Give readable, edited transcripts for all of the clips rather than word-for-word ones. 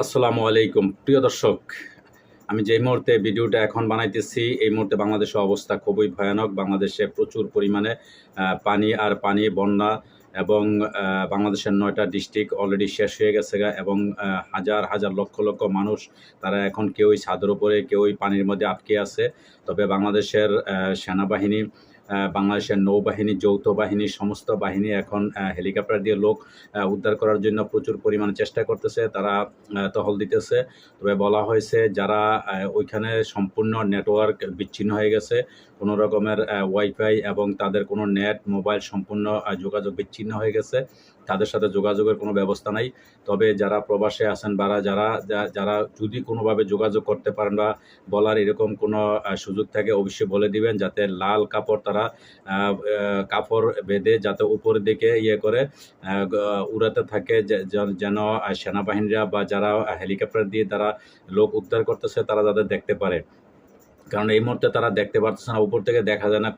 আসসালামু আলাইকুম প্রিয় দর্শক, আমি যেই মুহূর্তে ভিডিওটা এখন বানাইতেছি এই মুহূর্তে বাংলাদেশের অবস্থা খুবই ভয়ানক। বাংলাদেশে প্রচুর পরিমাণে পানি বন্যা এবং বাংলাদেশের ৯টা ডিস্ট্রিক্ট অলরেডি শেষ হয়ে গেছে এবং হাজার হাজার লক্ষ লক্ষ মানুষ তারা এখন কেউই ছাদের উপরে কেউই পানির মধ্যে আটকে আছে। তবে বাংলাদেশের সেনাবাহিনী, বাংলাদেশের নৌবাহিনী, যৌথ বাহিনী, সমস্ত বাহিনী এখন হেলিকপ্টার দিয়ে লোক উদ্ধার করার জন্য প্রচুর পরিমাণে চেষ্টা করতেছে, তারা টহল দিতেছে। তবে বলা হয়েছে যারা ওইখানে সম্পূর্ণ নেটওয়ার্ক বিচ্ছিন্ন হয়ে গেছে, কোনো রকমের ওয়াইফাই এবং তাদের কোনো নেট মোবাইল সম্পূর্ণ যোগাযোগ বিচ্ছিন্ন হয়ে গেছে, তাদের সাথে যোগাযোগের কোনো ব্যবস্থা নাই। তবে যারা প্রবাসে আছেন বা যারা যদি কোনোভাবে যোগাযোগ করতে পারেন বা বলার এরকম কোনো সুযোগ থাকে অবশ্যই বলে দিবেন, যাতে লাল কাপড় তারা কাপড় বেঁধে যাতে উপরের দিকে করে উড়াতে থাকে, যেন সেনাবাহিনীরা বা যারা হেলিকপ্টার দিয়ে তারা লোক উদ্ধার করতেছে তারা যাতে দেখতে পারে। কারণ এই মুহূর্তে তারা দেখতে পারতেছে না, উপর থেকে দেখা যায় না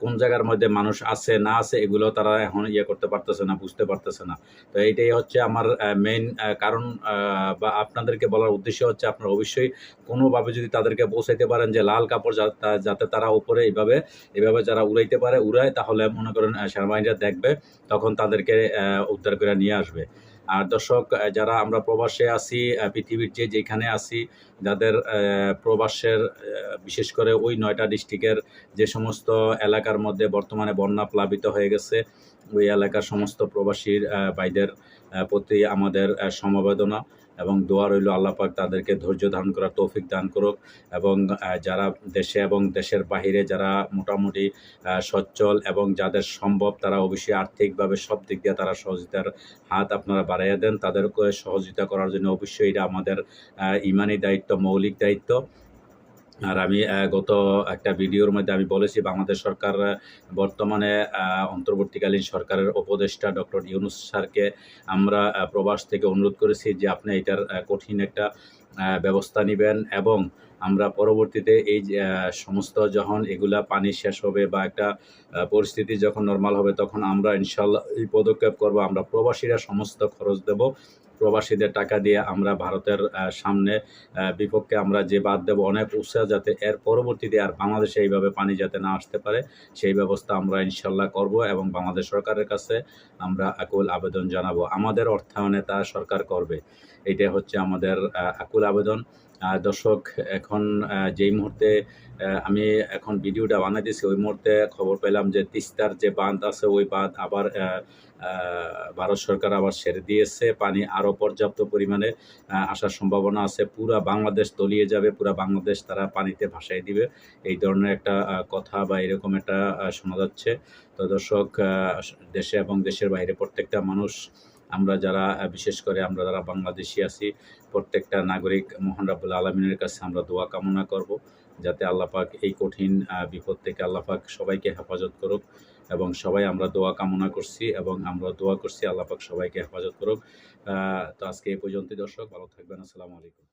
কোন জায়গার মধ্যে মানুষ আছে না আছে, এগুলো তারা এখন করতে পারতেছে না, বুঝতে পারতেছে না। তো এইটাই হচ্ছে আমার মেইন কারণ, বা আপনাদেরকে বলার উদ্দেশ্য হচ্ছে আপনারা অবশ্যই কোনোভাবে যদি তাদেরকে পৌঁছাইতে পারেন যে লাল কাপড় যাতে তারা উপরে এইভাবে যারা উড়াইতে পারে উড়ায়, তাহলে মনে করেন সেনাবাহিনীরা দেখবে, তখন তাদেরকে উদ্ধার করে নিয়ে আসবে। আর দর্শক, যারা আমরা প্রবাসে আছি, পৃথিবীর যেখানে আছি, যাদের প্রবাসের বিশেষ করে ওই ৯টা ডিস্ট্রিক্টের যে সমস্ত এলাকার মধ্যে বর্তমানে বন্যা প্লাবিত হয়ে গেছে, ওই এলাকার সমস্ত প্রবাসীর ভাইদের প্রতি আমাদের সমবেদনা এবং দোয়া রইল, আল্লাহ পাক তাদেরকে ধৈর্য ধারণ করার তৌফিক দান করুক। এবং যারা দেশে এবং দেশের বাহিরে যারা মোটামুটি সচ্ছল এবং যাদের সম্ভব, তারা অবশ্যই আর্থিকভাবে সব দিক দিয়ে তারা সহযোগিতার হাত আপনারা বাড়াইয়া দেন। তাদেরকে সহযোগিতা করার জন্য অবশ্যই এটা আমাদের ইমানি দায়িত্ব, মৌলিক দায়িত্ব। আর আমি গত একটা ভিডিওর মধ্যে আমি বলেছি, বাংলাদেশ সরকার বর্তমানে অন্তর্বর্তীকালীন সরকারের উপদেষ্টা ডক্টর ইউনূস স্যারকে আমরা প্রবাস থেকে অনুরোধ করেছি যে আপনি এটার কঠিন একটা ব্যবস্থা নেবেন, এবং আমরা পরবর্তীতে এই যে সমস্ত যখন এগুলা পানি শেষ হবে বা একটা পরিস্থিতি যখন নর্মাল হবে, তখন আমরা ইনশাল্লাহ এই পদক্ষেপ করব। আমরা প্রবাসীরা সমস্ত খরচ দেব, প্রবাসীদের টাকা দিয়ে আমরা ভারতের সামনে বিপক্ষে আমরা যে বাদ দেব অনেক উৎসাহ, যাতে এর পরবর্তীতে আর বাংলাদেশে এইভাবে পানি যাতে না আসতে পারে সেই ব্যবস্থা আমরা ইনশাল্লাহ করব, এবং বাংলাদেশ সরকারের কাছে আমরা আকুল আবেদন জানাবো। আমাদের অর্থায়নে তা সরকার করবে, এইটা হচ্ছে আমাদের আকুল আবেদন। দর্শক, এখন যেই মুহূর্তে আমি এখন ভিডিওটা বানাইতেছি, ওই মুহূর্তে খবর পেলাম যে তিস্তার যে বাঁধ আছে ওই বাঁধ আবার ভারত সরকার আবার ছেড়ে দিয়েছে। পানি আরও পর্যাপ্ত পরিমাণে আসার সম্ভাবনা আছে, পুরা বাংলাদেশ তলিয়ে যাবে, পুরা বাংলাদেশ তারা পানিতে ভাসাই দিবে, এই ধরনের একটা কথা বা এরকম একটা শোনা যাচ্ছে। তো দর্শক, দেশে এবং দেশের বাইরে প্রত্যেকটা মানুষ, আমরা যারা বিশেষ করে আমরা যারা বাংলাদেশি আছি, প্রত্যেকটা নাগরিক মহান রাব্বুল আলামিনের কাছে আমরা দোয়া কামনা করব, যাতে আল্লাহ পাক এই কঠিন বিপদ থেকে আল্লাহ পাক সবাইকে হেফাজত করুক। এবং সবাই আমরা দোয়া কামনা করছি এবং আমরা দোয়া করছি আল্লাহ পাক সবাইকে হেফাজত করুক। তো আজকে এই পর্যন্তই দর্শক, ভালো থাকবেন। আসসালামু আলাইকুম।